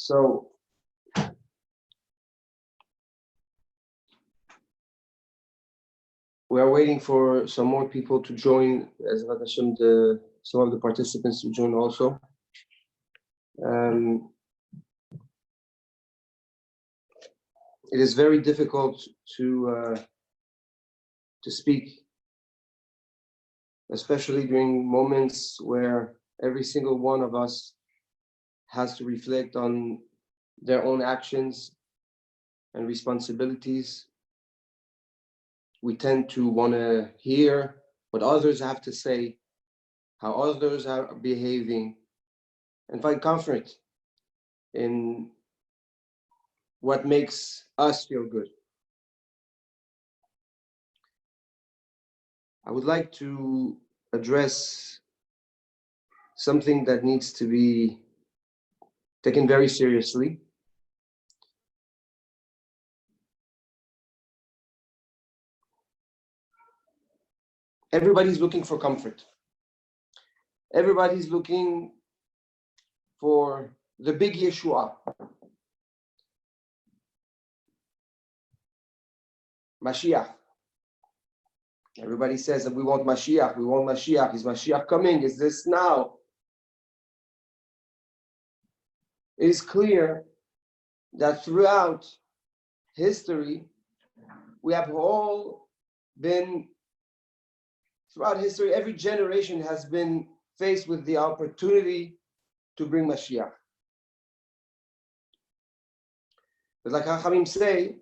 So we are waiting for some more people to join, as some of the participants to join also. It is very difficult to speak, especially during moments where every single one of us has to reflect on their own actions and responsibilities. We tend to want to hear what others have to say, how others are behaving, and find comfort in what makes us feel good. I would like to address something that needs to be taken very seriously. Everybody's looking for comfort. Everybody's looking for the big Yeshua. Mashiach. Everybody says that we want Mashiach. We want Mashiach. Is Mashiach coming? Is this now? It is clear that throughout history, we have all been, throughout history, every generation has been faced with the opportunity to bring Mashiach. But like Chachamim say,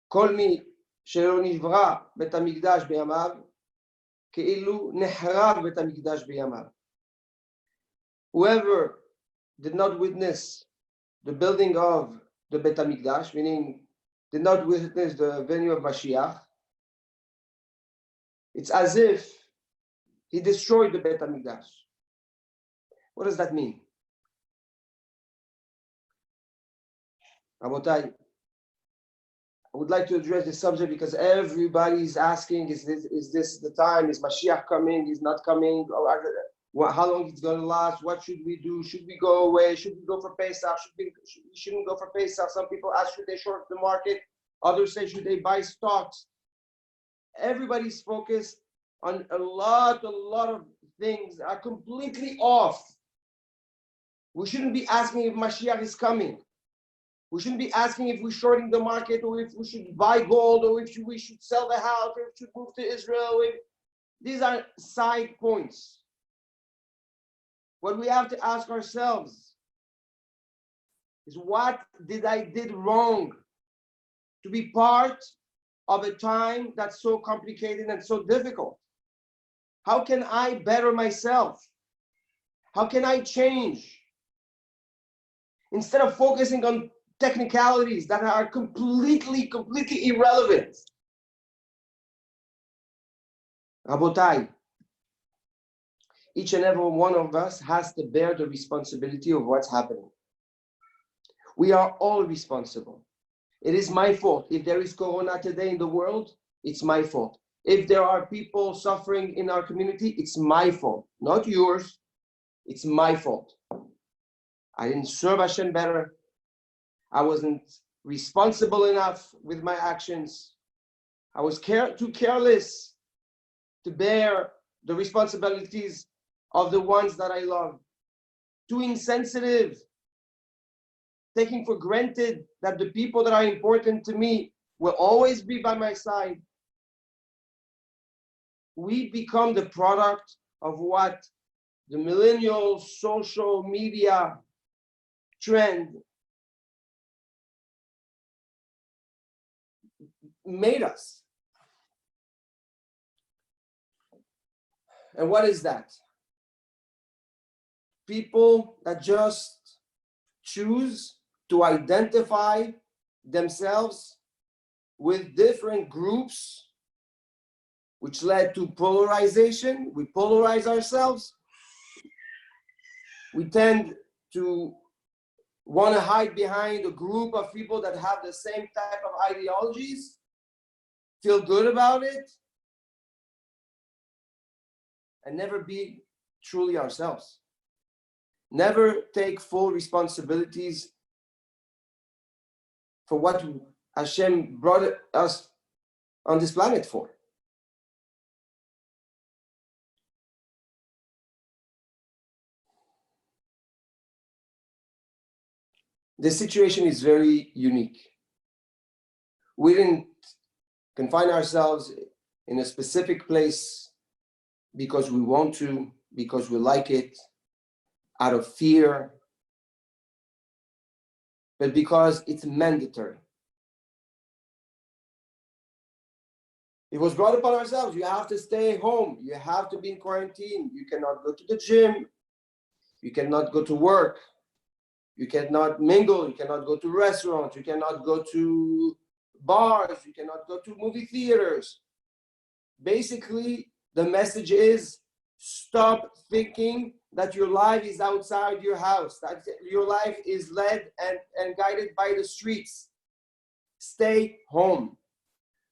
כל מי שלא נברא בית המקדש בימיו, כאילו נחרב בית המקדש בימיו. Whoever did not witness the building of the Beit HaMikdash, meaning did not witness the venue of Mashiach, it's as if he destroyed the Beit HaMikdash. What does that mean? Rabotai, I would like to address this subject because everybody is asking, is this the time? Is Mashiach coming? Is not coming? How long it's going to last? What should we do? Should we go away? Should we go for Pesach? We shouldn't go for Pesach. Some people ask, should they short the market? Others say, should they buy stocks? Everybody's focused on a lot of things that are completely off. We shouldn't be asking if Mashiach is coming. We shouldn't be asking if we're shorting the market, or if we should buy gold, or if we should sell the house, or if we should move to Israel. These are side points. What we have to ask ourselves is, what did I did wrong to be part of a time that's so complicated and so difficult? How can I better myself? How can I change? Instead of focusing on technicalities that are completely irrelevant. Rabotai, each and every one of us has to bear the responsibility of what's happening. We are all responsible. It is my fault. If there is Corona today in the world, it's my fault. If there are people suffering in our community, it's my fault, not yours. It's my fault. I didn't serve Hashem better. I wasn't responsible enough with my actions. I was too careless to bear the responsibilities of the ones that I love. Too insensitive, taking for granted that the people that are important to me will always be by my side. We become the product of what the millennial social media trend made us. And what is that? People that just choose to identify themselves with different groups, which led to polarization. We polarize ourselves. We tend to want to hide behind a group of people that have the same type of ideologies, feel good about it, and never be truly ourselves. never take full responsibilities for what Hashem brought us on this planet for. The situation is very unique. We didn't confine ourselves in a specific place because we want to, because we like it, out of fear, but because it's mandatory. It was brought upon ourselves. You have to stay home. You have to be in quarantine. You cannot go to the gym. You cannot go to work. You cannot mingle. You cannot go to restaurants. You cannot go to bars. You cannot go to movie theaters. Basically, the message is stop thinking that your life is outside your house, that your life is led and guided by the streets. Stay home.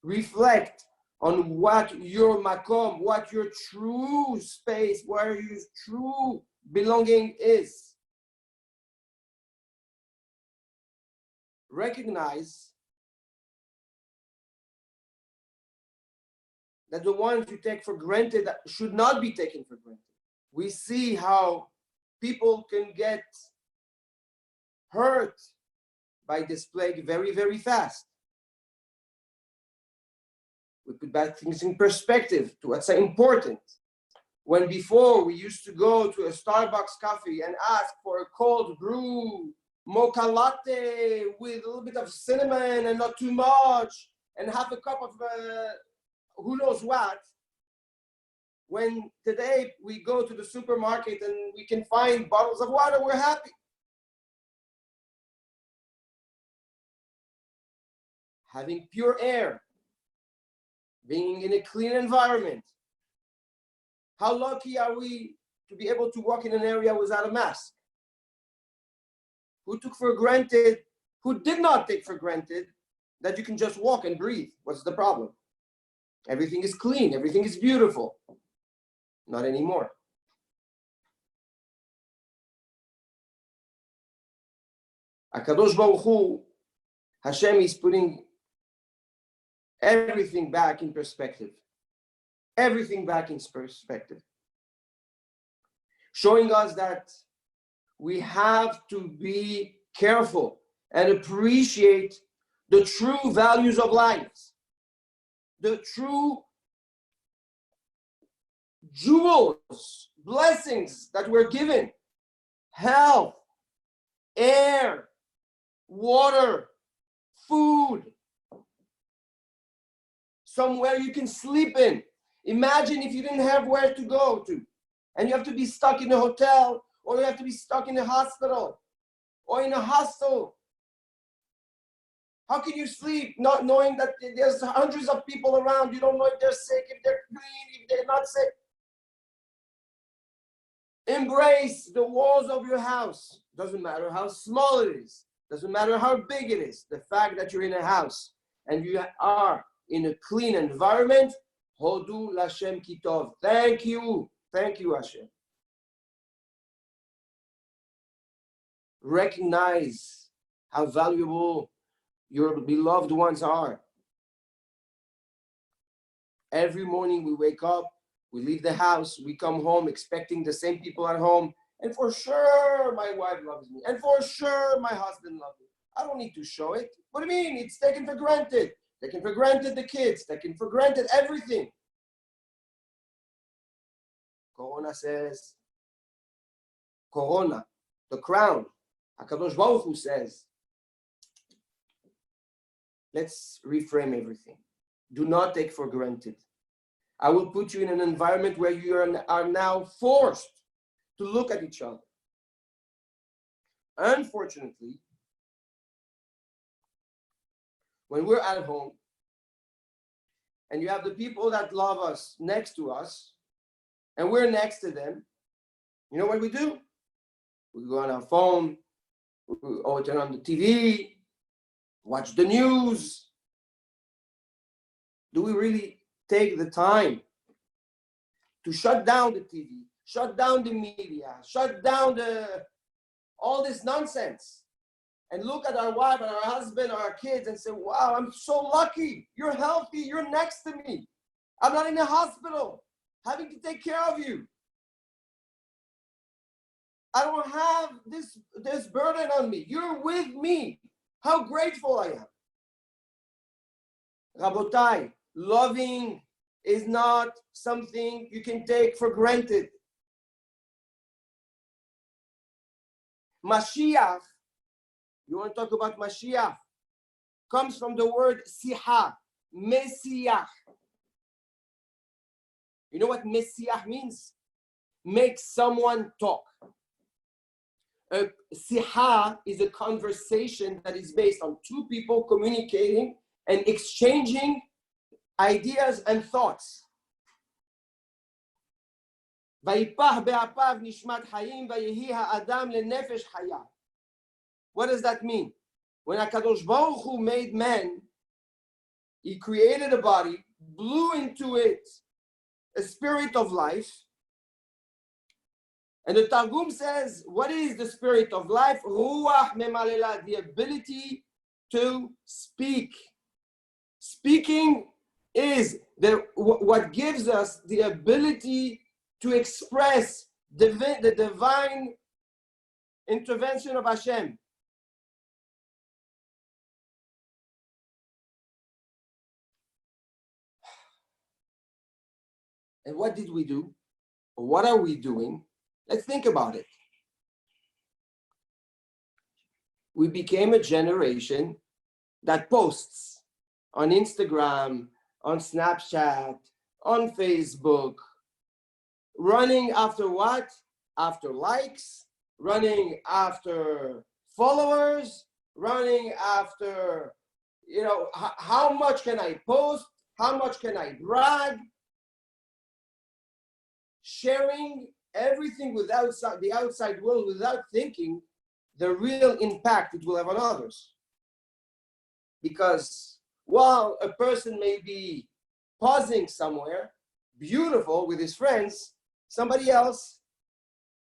Reflect on what your makom, what your true space, where your true belonging is. Recognize that the ones you take for granted should not be taken for granted. We see how people can get hurt by this plague very, very fast. We put back things in perspective to what's important. When before we used to go to a Starbucks coffee and ask for a cold brew, mocha latte with a little bit of cinnamon and not too much, and half a cup of who knows what. When today we go to the supermarket and we can find bottles of water, we're happy. Having pure air, being in a clean environment. How lucky are we to be able to walk in an area without a mask? Who did not take for granted that you can just walk and breathe? What's the problem? Everything is clean, everything is beautiful. Not anymore. HaKadosh Baruch Hu, Hashem is putting everything back in perspective. Everything back in perspective. Showing us that we have to be careful and appreciate the true values of life. The true jewels, blessings that we're given. Health, air, water, food. Somewhere you can sleep in. Imagine if you didn't have where to go to, and you have to be stuck in a hotel, or you have to be stuck in a hospital, or in a hostel. How can you sleep not knowing that there's hundreds of people around? You don't know if they're sick, if they're clean, if they're not sick. Embrace the walls of your house. Doesn't matter how small it is. Doesn't matter how big it is. The fact that you're in a house and you are in a clean environment, Hodu Lashem Kitov. Thank you. Thank you, Hashem. Recognize how valuable your beloved ones are. Every morning we wake up, we leave the house, we come home expecting the same people at home. And for sure, my wife loves me. And for sure, my husband loves me. I don't need to show it. What do you mean? It's taken for granted. Taken for granted the kids. Taken for granted everything. Corona says, Corona, the crown. HaKadosh Baruch Hu says, let's reframe everything. Do not take for granted. I will put you in an environment where you are now forced to look at each other. Unfortunately, when we're at home and you have the people that love us next to us and we're next to them, you know what we do? We go on our phone, or turn on the TV, watch the news. Do we really take the time to shut down the TV, shut down the media, shut down all this nonsense, and look at our wife and our husband or our kids and say, wow, I'm so lucky. You're healthy. You're next to me. I'm not in the hospital having to take care of you. I don't have this burden on me. You're with me. How grateful I am. Rabotai, loving is not something you can take for granted. Mashiach, you want to talk about Mashiach, comes from the word siha, Messiah. You know what Messiah means? Make someone talk. A siha is a conversation that is based on two people communicating and exchanging ideas and thoughts. What does that mean? When HaKadosh Baruch Hu made man, he created a body, blew into it a spirit of life. And the Targum says, what is the spirit of life? Ruach memalela, the ability to speak. Speaking is what gives us the ability to express the divine intervention of Hashem. And what did we do? What are we doing? Let's think about it. We became a generation that posts on Instagram, on Snapchat, on Facebook, running after what? After likes, running after followers, running after, how much can I post? How much can I brag? Sharing everything without the outside world, without thinking the real impact it will have on others. Because while a person may be pausing somewhere, beautiful with his friends, somebody else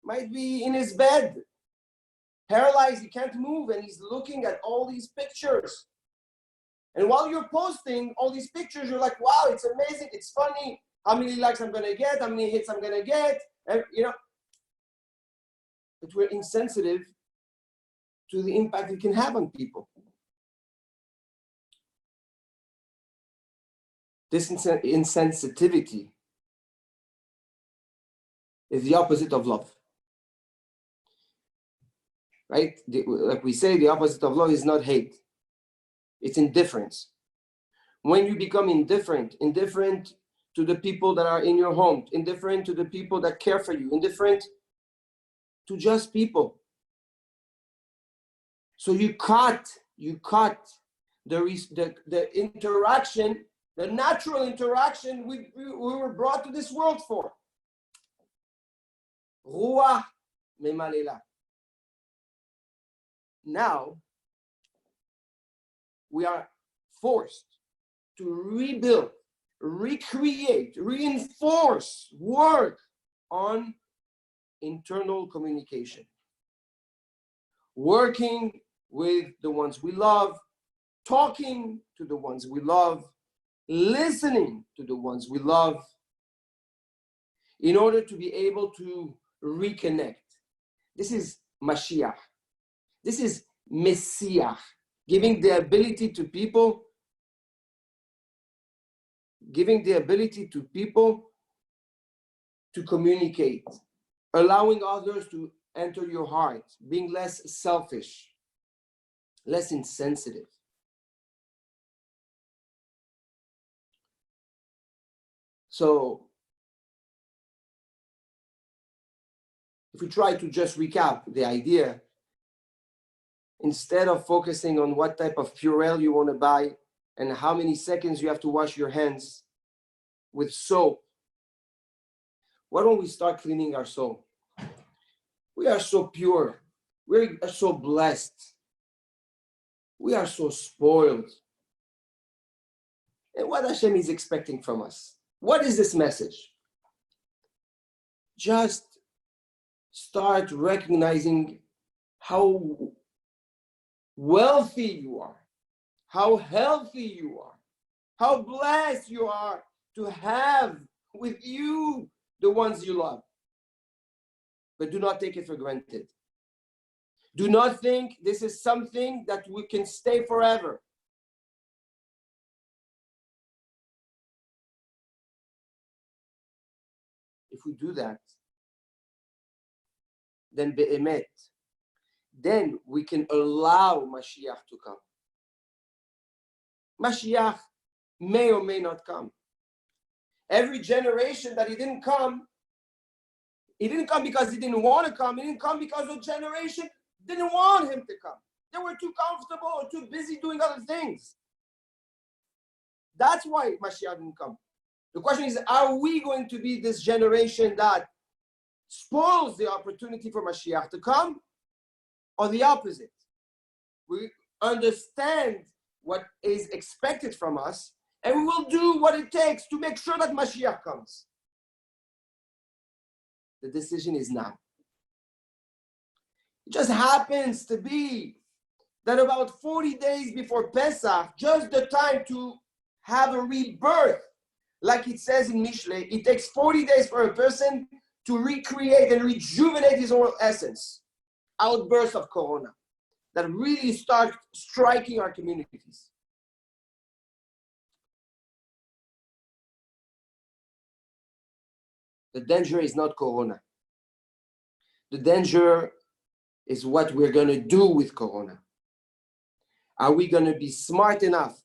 might be in his bed, paralyzed, he can't move, and he's looking at all these pictures. And while you're posting all these pictures, you're like, wow, it's amazing, it's funny, how many likes I'm gonna get, how many hits I'm gonna get, and, but we're insensitive to the impact it can have on people. This insensitivity is the opposite of love. Right? Like we say, the opposite of love is not hate. It's indifference. When you become indifferent to the people that are in your home, indifferent to the people that care for you, indifferent to just people. So you cut the interaction, the natural interaction we were brought to this world for. Ruach memalela. Now, we are forced to rebuild, recreate, reinforce, work on internal communication. Working with the ones we love, talking to the ones we love, listening to the ones we love, in order to be able to reconnect. This is Mashiach. This is Messiah, giving the ability to people to communicate, allowing others to enter your heart, being less selfish, less insensitive. So, if we try to just recap the idea, instead of focusing on what type of Purell you want to buy and how many seconds you have to wash your hands with soap, why don't we start cleaning our soul? We are so pure. We are so blessed. We are so spoiled. And what Hashem is expecting from us? What is this message? just start recognizing how wealthy you are, how healthy you are, how blessed you are to have with you the ones you love. But do not take it for granted. Do not think this is something that we can stay forever. If we do that, then be'emet, then we can allow Mashiach to come. Mashiach may or may not come. Every generation that he didn't come because he didn't want to come. He didn't come because the generation didn't want him to come. They were too comfortable or too busy doing other things. That's why Mashiach didn't come. The question is, are we going to be this generation that spoils the opportunity for Mashiach to come, or the opposite? We understand what is expected from us, and we will do what it takes to make sure that Mashiach comes. The decision is now. It just happens to be that about 40 days before Pesach, just the time to have a rebirth, like it says in Mishlei, it takes 40 days for a person to recreate and rejuvenate his own essence. Outbursts of Corona that really start striking our communities. The danger is not Corona. The danger is what we're going to do with Corona. Are we going to be smart enough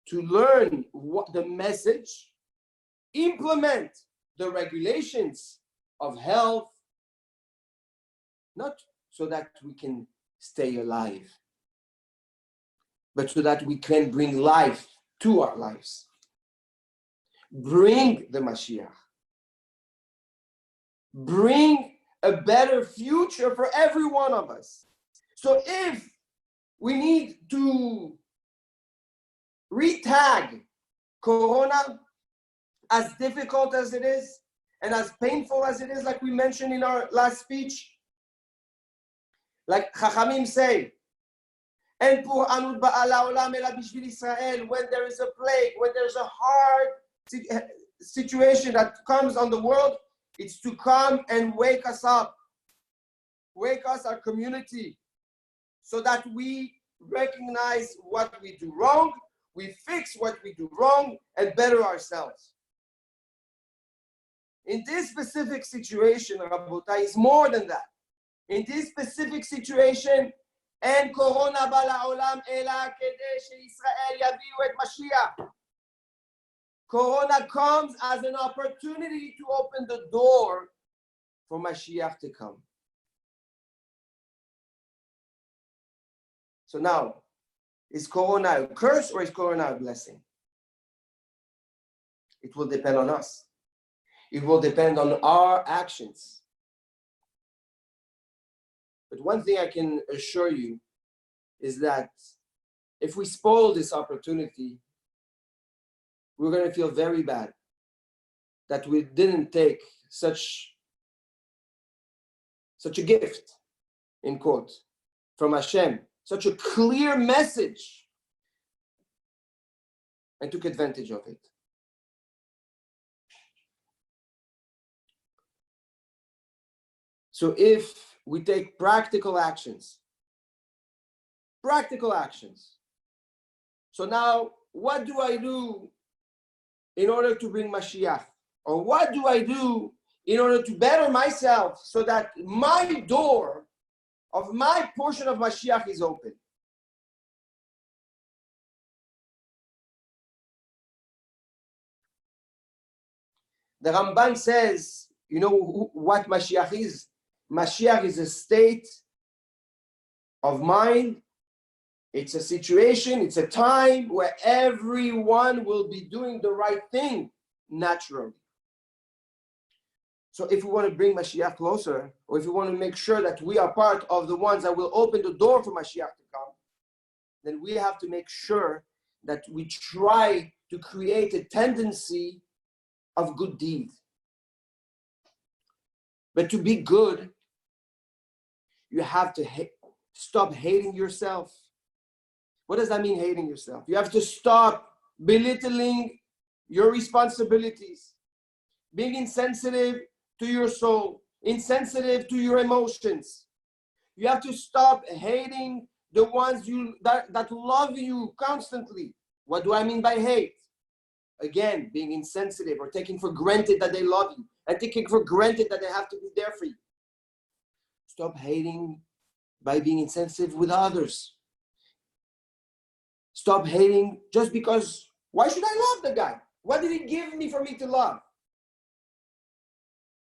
to learn what the message, implement the regulations of health, not so that we can stay alive, but so that we can bring life to our lives. Bring the Mashiach. Bring a better future for every one of us. So if we need to retag Corona, as difficult as it is and as painful as it is, like we mentioned in our last speech, like Chachamim say, En pour anud ba'ala olam ela bishvil Israel, when there is a plague, when there's a hard situation that comes on the world, it's to come and wake us up, wake us, our community, so that we recognize what we do wrong, we fix what we do wrong, and better ourselves. In this specific situation, Rabotai, is more than that. In this specific situation, En Corona ba la'olam ela kedei sheYisrael yaviu et Mashiach. Corona comes as an opportunity to open the door for Mashiach to come. So now, is Corona a curse or is Corona a blessing? It will depend on us. It will depend on our actions. But one thing I can assure you is that if we spoil this opportunity, we're going to feel very bad that we didn't take such a gift, in quote, from Hashem, such a clear message, and took advantage of it. So if we take practical actions, so now what do I do in order to bring Mashiach? Or what do I do in order to better myself so that my door of my portion of Mashiach is open? The Ramban says, you know what Mashiach is? Mashiach is a state of mind. It's a situation, it's a time where everyone will be doing the right thing naturally. So if we want to bring Mashiach closer, or if we want to make sure that we are part of the ones that will open the door for Mashiach to come, then we have to make sure that we try to create a tendency of good deeds. But to be good, you have to stop hating yourself. What does that mean, hating yourself? You have to stop belittling your responsibilities, being insensitive to your soul, insensitive to your emotions. You have to stop hating the ones that love you constantly. What do I mean by hate? Again, being insensitive or taking for granted that they love you and taking for granted that they have to be there for you. Stop hating by being insensitive with others. Stop hating just because, why should I love the guy? What did he give me for me to love?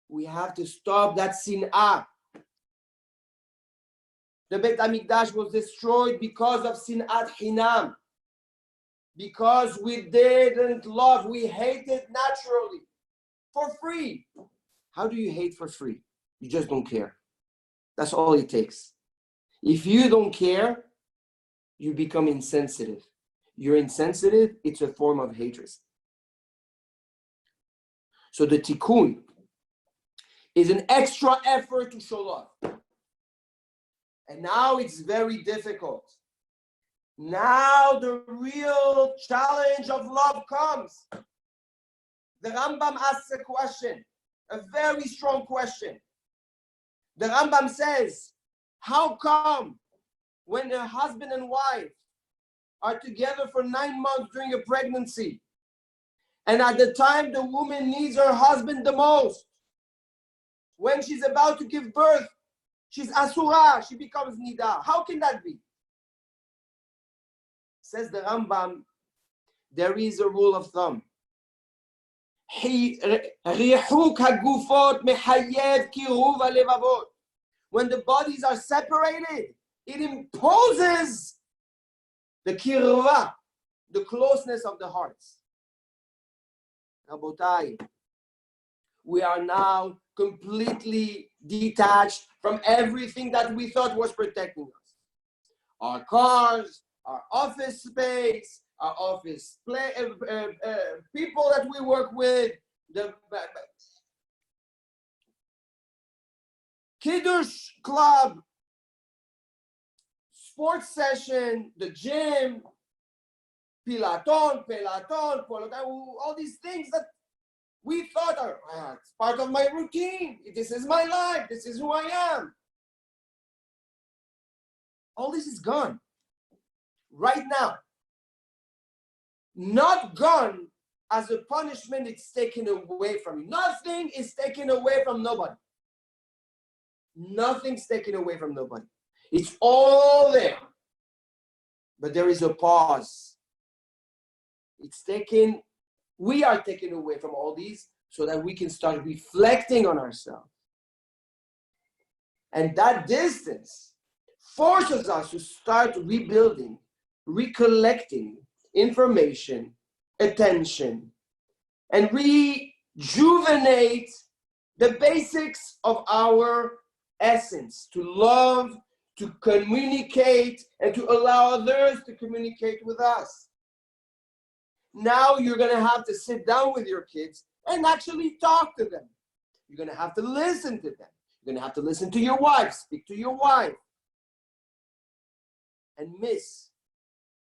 We have to stop that sin'ah. The Beit HaMikdash was destroyed because of sin'at hinam. Because we didn't love, we hated naturally, for free. How do you hate for free? You just don't care. That's all it takes. If you don't care, you become insensitive. You're insensitive, it's a form of hatred. So the tikkun is an extra effort to show love. And now it's very difficult. Now the real challenge of love comes. The Rambam asks a question, a very strong question. The Rambam says, how come when a husband and wife are together for 9 months during a pregnancy, and at the time the woman needs her husband the most, when she's about to give birth, she's asura, she becomes nida? How can that be? Says the Rambam, there is a rule of thumb. When the bodies are separated, it imposes the kirva, the closeness of the hearts. Rabotai, we are now completely detached from everything that we thought was protecting us. Our cars, our office space, our office people that we work with, the Kiddush club, sports session, the gym, Pilaton, all these things that we thought are it's part of my routine. This is my life. This is who I am. All this is gone right now. Not gone as a punishment, it's taken away from you. Nothing is taken away from nobody. Nothing's taken away from nobody. It's all there. But there is a pause. We are taken away from all these so that we can start reflecting on ourselves. And that distance forces us to start rebuilding, recollecting information, attention, and rejuvenate the basics of our essence, to love, to communicate, and to allow others to communicate with us. Now you're going to have to sit down with your kids and actually talk to them. You're going to have to listen to them. You're going to have to listen to your wife, speak to your wife, and miss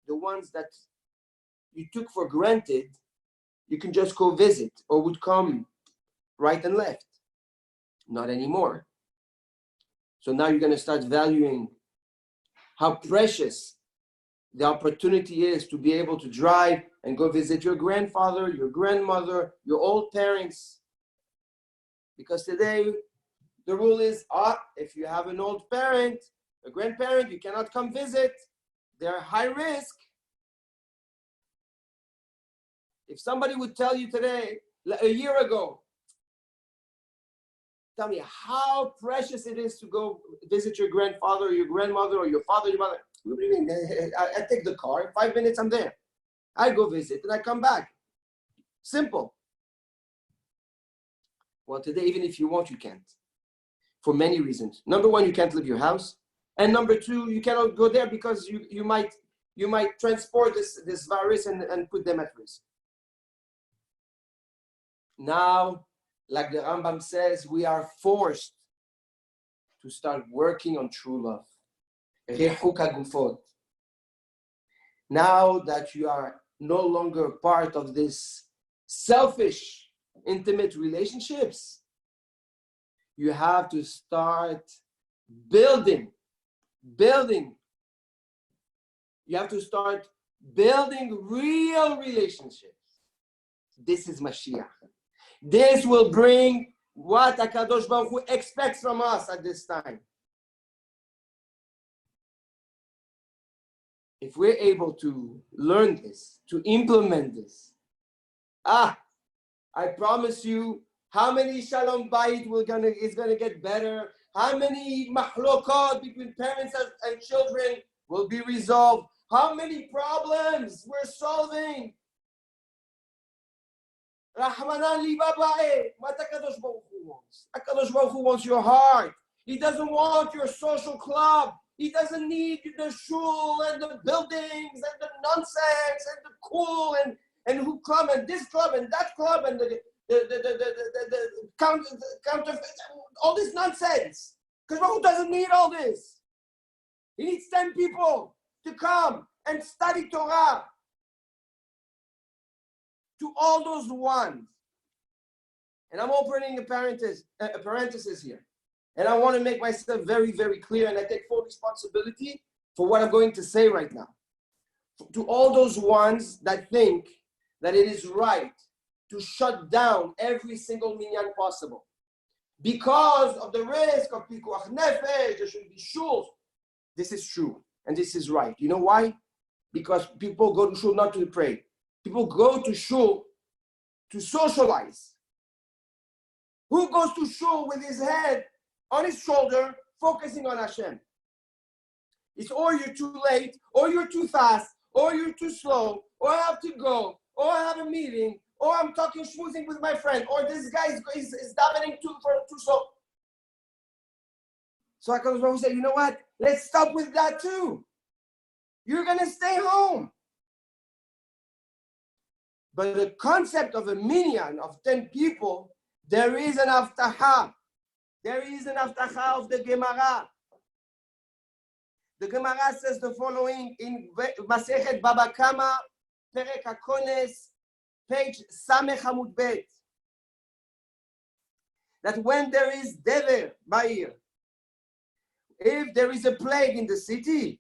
the ones that you took for granted. You can just go visit or would come right and left. Not anymore. So now you're going to start valuing how precious the opportunity is to be able to drive and go visit your grandfather, your grandmother, your old parents. Because today, the rule is, if you have an old parent, a grandparent, you cannot come visit. They're high risk. If somebody would tell you today, a year ago, tell me how precious it is to go visit your grandfather or your grandmother or your father, your mother. What do you mean? I take the car, in 5 minutes I'm there. I go visit and I come back. Simple. Well, today, even if you want, you can't. For many reasons. Number one, you can't leave your house. And number two, you cannot go there because you might transport this virus and put them at risk. Now, like the Rambam says, we are forced to start working on true love. Now that you are no longer part of this selfish, intimate relationships, you have to start building. You have to start building real relationships. This is Mashiach. This will bring what HaKadosh Baruch Hu expects from us at this time. If we're able to learn this, to implement this, I promise you, how many Shalom Bayit is going to get better? How many mahlokot between parents and children will be resolved? How many problems we're solving? Rahmanan li babae. What HaKadosh Baruch Hu wants? HaKadosh Baruch Hu wants your heart. He doesn't want your social club. He doesn't need the shul and the buildings and the nonsense and the cool and who club and this club and that club and the counterfeit, all this nonsense. Because Baruch doesn't need all this. He needs 10 people to come and study Torah. To all those ones. And I'm opening a parenthesis here. And I want to make myself very, very clear, and I take full responsibility for what I'm going to say right now. To all those ones that think that it is right to shut down every single minyan possible because of the risk of pikuach nefesh, there should be shuls. This is true, and this is right. You know why? Because people go to shul not to pray. People go to shul to socialize. Who goes to shul with his head on his shoulder, focusing on Hashem? It's or you're too late, or you're too fast, or you're too slow, or I have to go, or I have a meeting, or I'm talking schmoozing with my friend, or this guy is davening too slow. So HaKadosh Baruch Hu said, you know what? Let's stop with that too. You're going to stay home. But the concept of a minyan of 10 people, there is an aftaha. There is an aftaha of the Gemara. The Gemara says the following in Masechet Baba Kama, Perek HaKones, page Samech Hamud Bet. That when there is Dever, Ba'ir, if there is a plague in the city,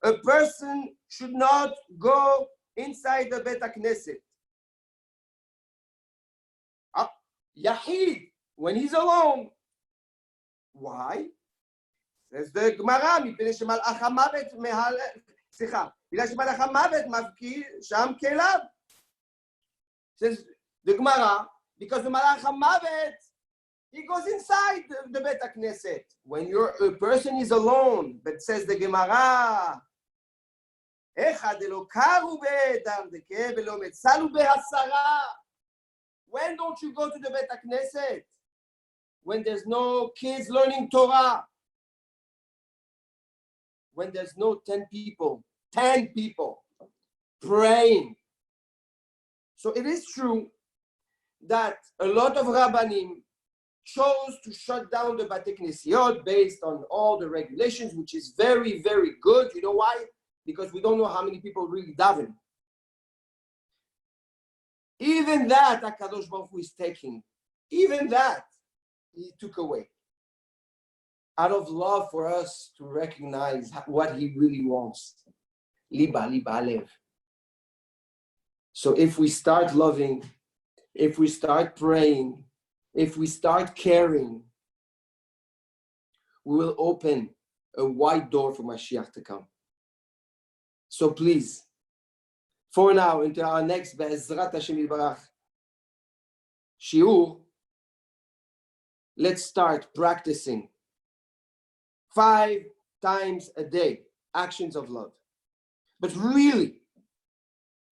a person should not go inside the Bet HaKnesset. Yahid, when he's alone. Why? Says the Gemara, מפני שמלאך המוות בגלל שמלאך המוות מבקיע שם כליו. Says the Gemara, because the malach hamavet, he goes inside the Bet HaKnesset. When a person is alone, but says the Gemara, אחד דלא קרו באדם דקה ולא מצאנו בהסרה. When don't you go to the Bet HaKnesset? When there's no kids learning Torah. When there's no 10 people praying. So it is true that a lot of Rabbanim chose to shut down the Batei Knesiot based on all the regulations, which is very, very good. You know why? Because we don't know how many people really daven. Even that, HaKadosh Baruch Hu is taking. Even that, he took away. Out of love for us to recognize what he really wants. Liba alev. So if we start loving, if we start praying, if we start caring, we will open a wide door for Mashiach to come. So please, for now, until our next Be'ezrat Hashem Yitbarach Shiur, let's start practicing 5 times a day actions of love. But really,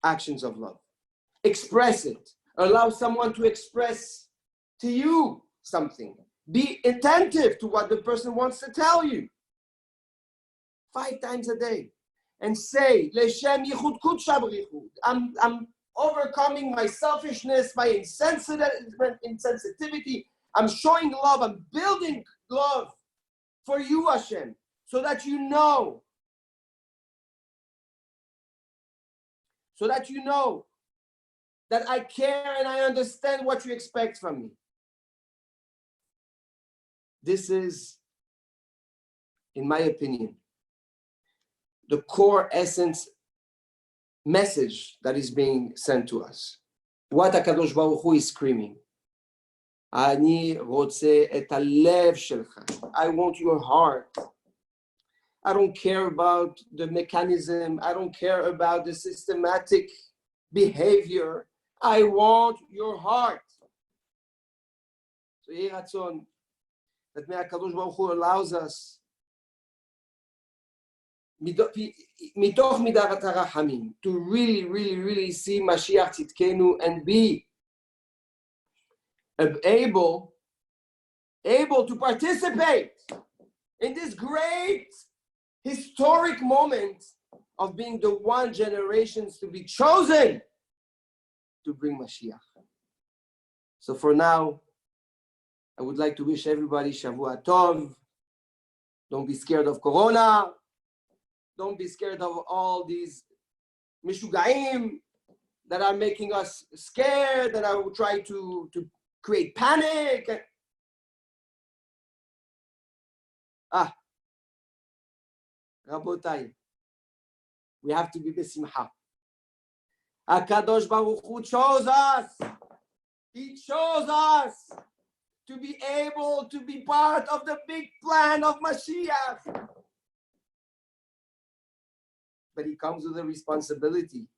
actions of love. Express it. Allow someone to express to you something. Be attentive to what the person wants to tell you. 5 times a day. And say, Leshem Yichud Kudsha B'Richud. I'm overcoming my selfishness, my insensitivity. I'm showing love. I'm building love for you, Hashem, so that you know. So that you know that I care and I understand what you expect from me. This is, in my opinion, the core essence message that is being sent to us. What HaKadosh Baruch Hu is screaming. Ani rotze et halev shelcha. I want your heart. I don't care about the mechanism. I don't care about the systematic behavior. I want your heart. So Yehi Ratzon, that may HaKadosh Baruch Hu allows us mitoch midat harachamim to really see Mashiach Tzidkenu and be able to participate in this great historic moment of being the one generations to be chosen to bring Mashiach. So for now, I would like to wish everybody Shavua Tov. Don't be scared of Corona. Don't be scared of all these mishugaim that are making us scared, that are trying to create panic. Rabotai, we have to be besimcha. HaKadosh Baruch Hu chose us. He chose us to be able to be part of the big plan of Mashiach. But he comes with a responsibility,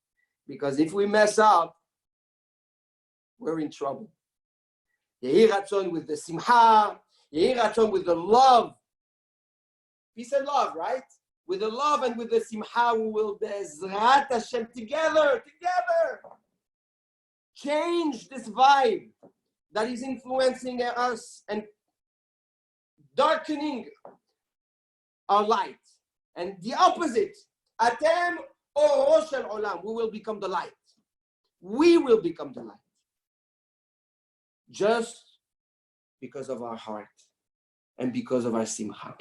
because if we mess up, we're in trouble. Yehi Ratzon with the simcha, Yehi Ratzon with the love. He said love, right? With the love and with the simcha, we will be'ezrat Hashem together, change this vibe that is influencing us and darkening our light. And the opposite, Atem oro shel olam, we will become the light. We will become the light. Just because of our heart and because of our simcha.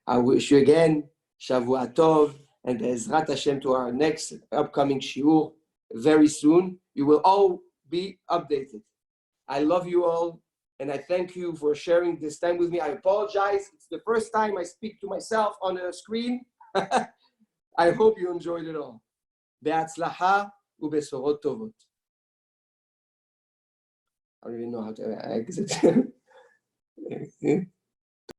I wish you again Shavua Tov and Be'ezrat Hashem to our next upcoming shiur very soon. You will all be updated. I love you all, and I thank you for sharing this time with me. I apologize. It's the first time I speak to myself on a screen. I hope you enjoyed it all. Be'atzlacha u'besorot tovot. I don't even know how to exit.